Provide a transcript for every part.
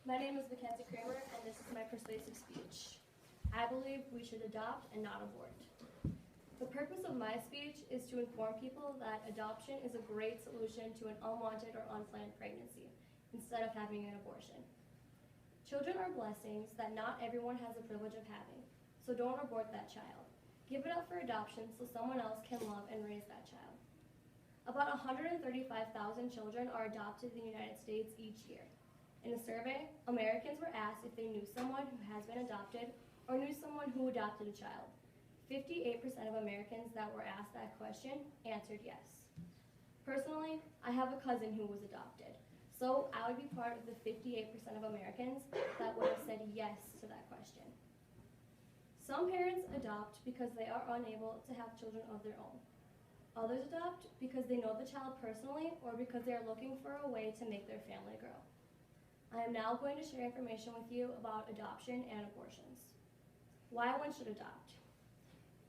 My name is McKenzie Kramer, and this is my persuasive speech. I believe we should adopt and not abort. The purpose of my speech is to inform people that adoption is a great solution to an unwanted or unplanned pregnancy, instead of having an abortion. Children are blessings that not everyone has the privilege of having, so don't abort that child. Give it up for adoption so someone else can love and raise that child. About 135,000 children are adopted in the United States each year. In a survey, Americans were asked if they knew someone who has been adopted or knew someone who adopted a child. 58% of Americans that were asked that question answered yes. Personally, I have a cousin who was adopted, so I would be part of the 58% of Americans that would have said yes to that question. Some parents adopt because they are unable to have children of their own. Others adopt because they know the child personally or because they are looking for a way to make their family grow. I am now going to share information with you about adoption and abortions. Why one should adopt.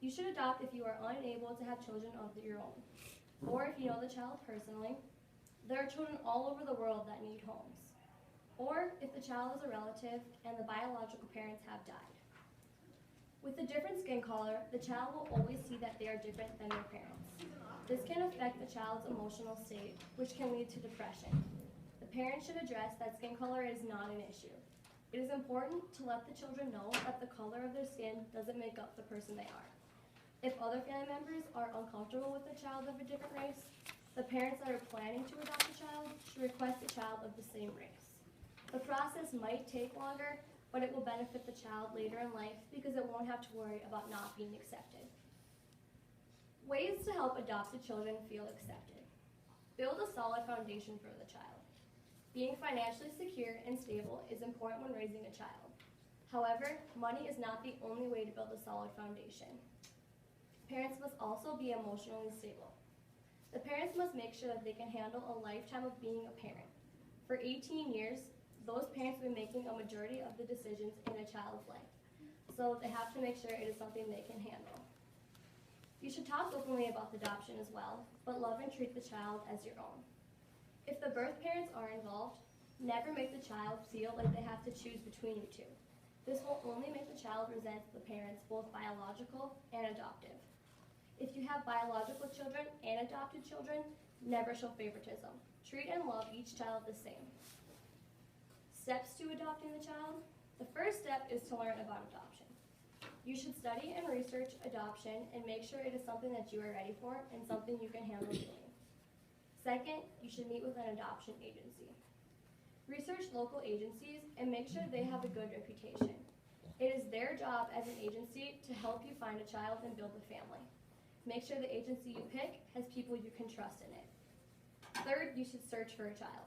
You should adopt if you are unable to have children of your own, or if you know the child personally. There are children all over the world that need homes, or if the child is a relative and the biological parents have died. With a different skin color, the child will always see that they are different than their parents. This can affect the child's emotional state, which can lead to depression. The parents should address that skin color is not an issue. It is important to let the children know that the color of their skin doesn't make up the person they are. If other family members are uncomfortable with a child of a different race, the parents that are planning to adopt a child should request a child of the same race. The process might take longer, but it will benefit the child later in life because it won't have to worry about not being accepted. Ways to help adopted children feel accepted. Build a solid foundation for the child. Being financially secure and stable is important when raising a child. However, money is not the only way to build a solid foundation. Parents must also be emotionally stable. The parents must make sure that they can handle a lifetime of being a parent. For 18 years, those parents will be making a majority of the decisions in a child's life, so they have to make sure it is something they can handle. You should talk openly about adoption as well, but love and treat the child as your own. If the birth parents are involved, never make the child feel like they have to choose between you two. This will only make the child resent the parents, both biological and adoptive. If you have biological children and adopted children, never show favoritism. Treat and love each child the same. Steps to adopting the child. The first step is to learn about adoption. You should study and research adoption and make sure it is something that you are ready for and something you can handle doing. Second, you should meet with an adoption agency. Research local agencies and make sure they have a good reputation. It is their job as an agency to help you find a child and build a family. Make sure the agency you pick has people you can trust in it. Third, you should search for a child.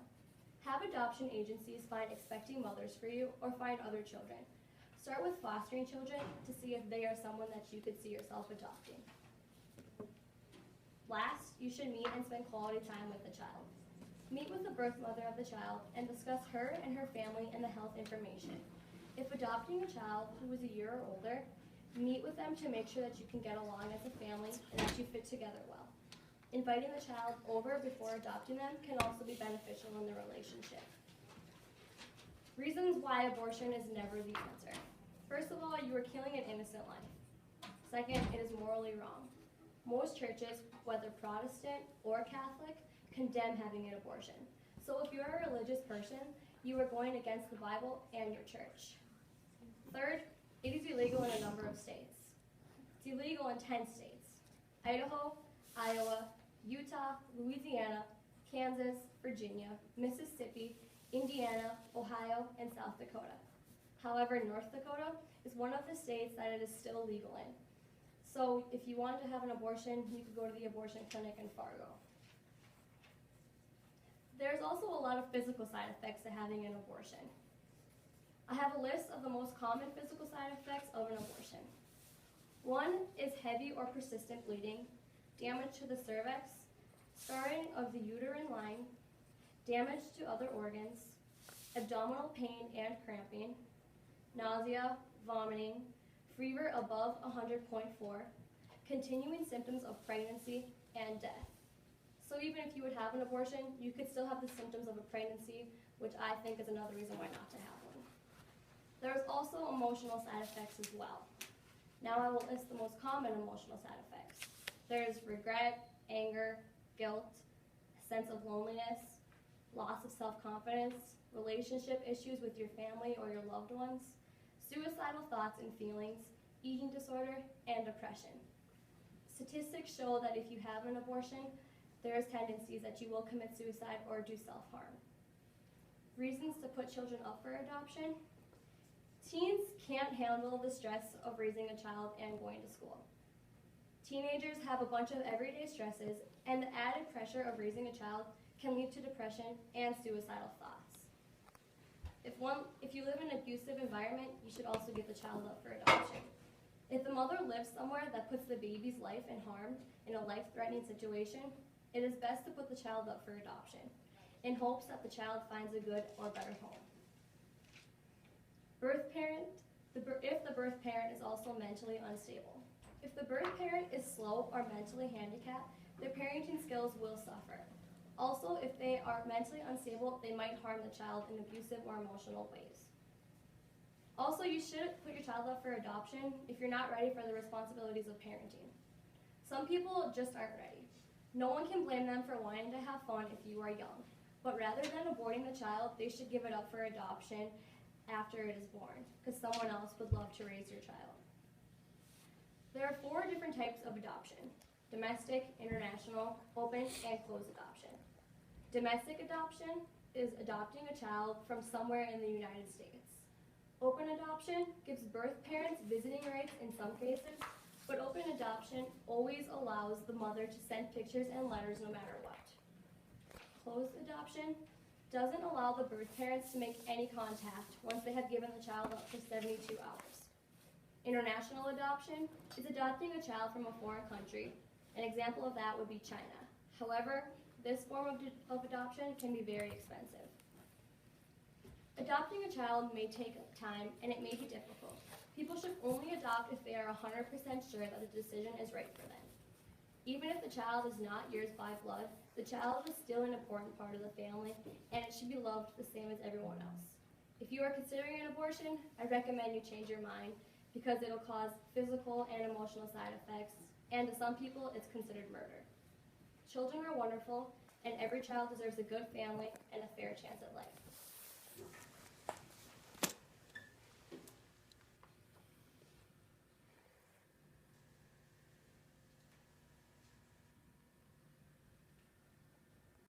Have adoption agencies find expecting mothers for you or find other children. Start with fostering children to see if they are someone that you could see yourself adopting. Last, you should meet and spend quality time with the child. Meet with the birth mother of the child and discuss her and her family and the health information. If adopting a child who is a year or older, meet with them to make sure that you can get along as a family and that you fit together well. Inviting the child over before adopting them can also be beneficial in the relationship. Reasons why abortion is never the answer. First of all, you are killing an innocent life. Second, it is morally wrong. Most churches, whether Protestant or Catholic, condemn having an abortion. So if you're a religious person, you are going against the Bible and your church. Third, it is illegal in a number of states. It's illegal in 10 states: Idaho, Iowa, Utah, Louisiana, Kansas, Virginia, Mississippi, Indiana, Ohio, and South Dakota. However, North Dakota is one of the states that it is still legal in. So if you wanted to have an abortion, you could go to the abortion clinic in Fargo. There's also a lot of physical side effects to having an abortion. I have a list of the most common physical side effects of an abortion. One is heavy or persistent bleeding, damage to the cervix, scarring of the uterine line, damage to other organs, abdominal pain and cramping, nausea, vomiting, fever above 100.4, continuing symptoms of pregnancy, and death. So So even if you would have an abortion, you could still have the symptoms of a pregnancy, which I think is another reason why not to have one. There's also emotional side effects as well. Now I will list the most common emotional side effects. There's regret, anger, guilt, a sense of loneliness, loss of self-confidence, relationship issues with your family or your loved ones, suicidal thoughts and feelings, eating disorder, and depression. Statistics show that if you have an abortion, there's tendencies that you will commit suicide or do self-harm. Reasons to put children up for adoption. Teens can't handle the stress of raising a child and going to school. Teenagers have a bunch of everyday stresses, and the added pressure of raising a child can lead to depression and suicidal thoughts. If you live in an abusive environment, you should also give the child up for adoption. If the mother lives somewhere that puts the baby's life in harm in a life-threatening situation, it is best to put the child up for adoption in hopes that the child finds a good or better home. If the birth parent is also mentally unstable. If the birth parent is slow or mentally handicapped, their parenting skills will suffer. Also, if they are mentally unstable, they might harm the child in abusive or emotional ways. Also, you should put your child up for adoption if you're not ready for the responsibilities of parenting. Some people just aren't ready. No one can blame them for wanting to have fun if you are young, but rather than aborting the child, they should give it up for adoption after it is born, because someone else would love to raise your child. There are 4 different types of adoption: domestic, international, open, and closed adoption. Domestic adoption is adopting a child from somewhere in the United States. Open adoption gives birth parents visiting rights in some cases, but open adoption always allows the mother to send pictures and letters no matter what. Closed adoption doesn't allow the birth parents to make any contact once they have given the child up for 72 hours. International adoption is adopting a child from a foreign country. An example of that would be China. However, this form of adoption can be very expensive. Adopting a child may take time and it may be difficult. People should only adopt if they are 100% sure that the decision is right for them. Even if the child is not yours by blood, the child is still an important part of the family and it should be loved the same as everyone else. If you are considering an abortion, I recommend you change your mind because it will cause physical and emotional side effects, and to some people it's considered murder. Children are wonderful, and every child deserves a good family and a fair chance at life.